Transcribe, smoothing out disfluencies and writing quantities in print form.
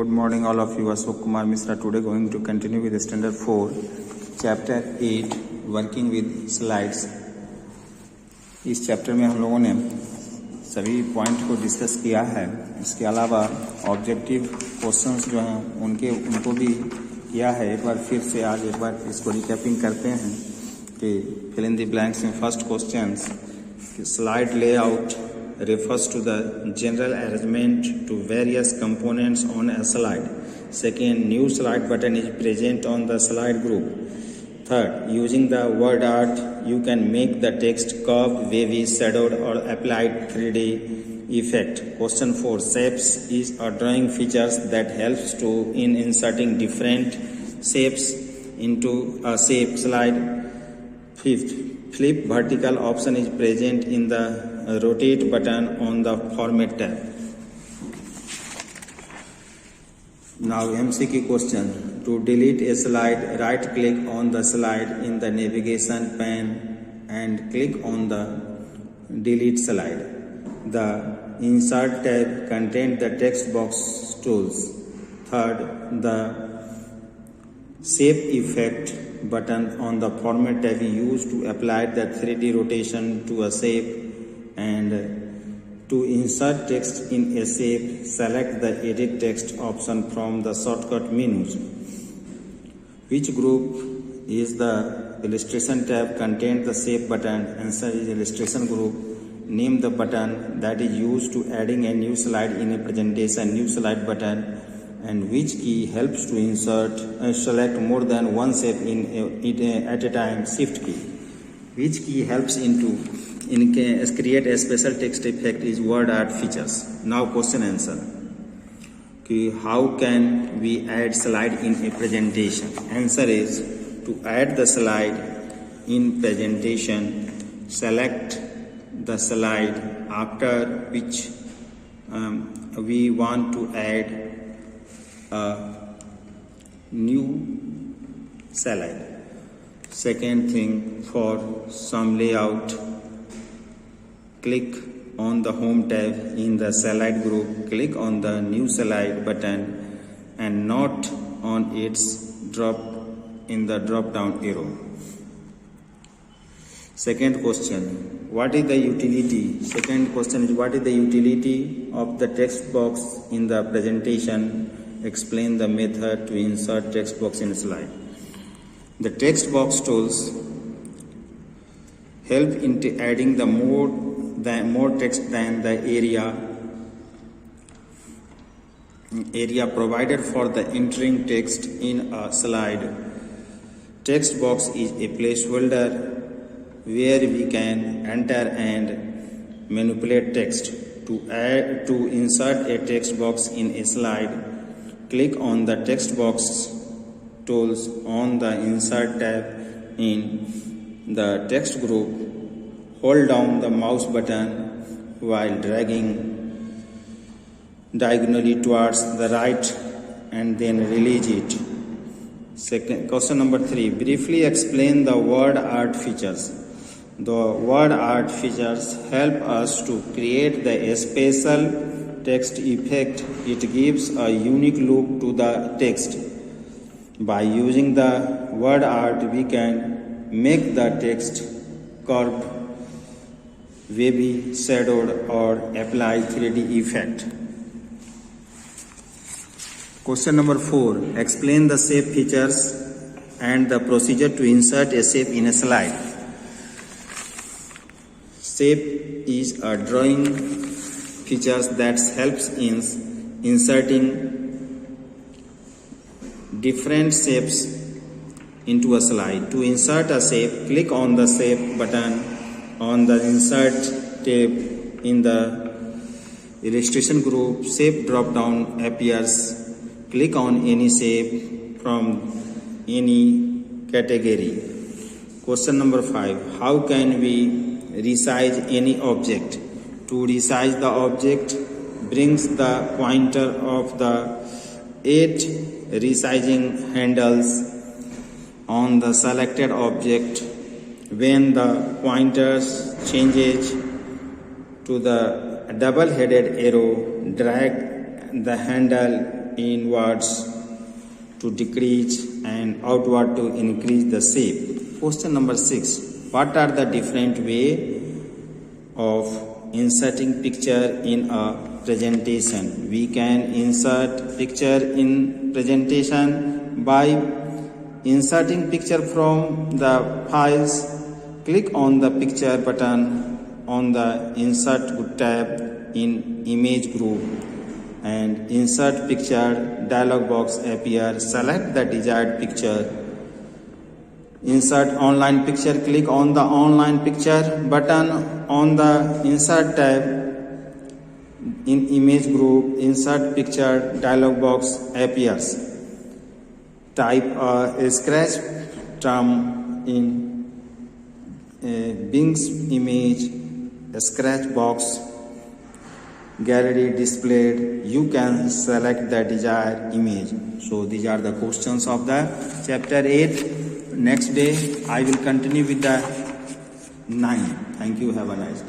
Good morning all of you. Ashok Kumar Misra today going to continue with standard 4 chapter 8 working with slides. इस chapter में हम लोगों ने सभी point को डिस्कस किया है. इसके अलावा ऑब्जेक्टिव क्वेश्चंस जो हैं उनको भी किया है. एक बार फिर से आज एक बार इसको रिकैपिंग करते हैं कि फिल इन द ब्लैंक्स में first questions slide layout refers to the general arrangement to various components on a slide. Second, new slide button is present on the slide group. Third, using the word art, you can make the text curved, wavy, shadowed or applied 3D effect. Question 4, shapes is a drawing features that helps to in inserting different shapes into a shape slide. Fifth, flip vertical option is present in the rotate button on the format tab. Now MCQ question. To delete a slide, right click on the slide in the navigation pane and click on the delete slide. The insert tab contains the text box tools. Third, the shape effect button on the format tab is used to apply the 3D rotation to a shape. And to insert text in a shape, select the edit text option from the shortcut menus. Which group is the illustration tab contains the shape button? Answer is illustration group. Name the button that is used to adding a new slide in a presentation. New slide button. And which key helps to insert select more than one shape at a time? Shift key. Which key helps create a special text effect is word art features. Now question answer. How can we add slide in a presentation? Answer is to add the slide in presentation, select the slide after which we want to add a new slide. Second thing, for some layout, click on the home tab in the slide group, click on the new slide button and not on its drop down arrow. Second question, what is the utility? Second question is, what is the utility of the text box in the presentation? Explain the method to insert text box in slide. The text box tools help into adding the more text than the area provided for the entering text in a slide. Text box is a placeholder where we can enter and manipulate text. To insert a text box in a slide, click on the text box tools on the insert tab in the text group. Hold down the mouse button while dragging diagonally towards the right and then release it. Question number 3. Briefly explain the word art features. The word art features help us to create the special text effect. It gives a unique look to the text. By using the word art, we can make the text curved, wavy, shadowed or apply 3D effect. Question number 4. Explain the shape features and the procedure to insert a shape in a slide. Shape is a drawing features that helps in inserting different shapes into a slide. To insert a shape, click on the shape button on the insert tab in the illustration group. Shape drop down appears. Click on any shape from any category. Question number 5. How can we resize any object? To resize the object, brings the pointer of the 8 resizing handles on the selected object. When the pointer changes to the double-headed arrow, drag the handle inwards to decrease and outward to increase the shape. Question number 6. What are the different way of inserting picture in a presentation? We can insert picture in presentation by inserting picture from the files. Click on the picture button on the insert tab in image group and insert picture dialog box appears. Select the desired picture. Insert online picture. Click on the online picture button on the insert tab in image group. Insert picture dialog box appears. Type a scratch term in Bing's image scratch box gallery displayed. You can select the desired image. So these are the questions of the chapter 8. Next day I will continue with the 9. Thank you. Have a nice day.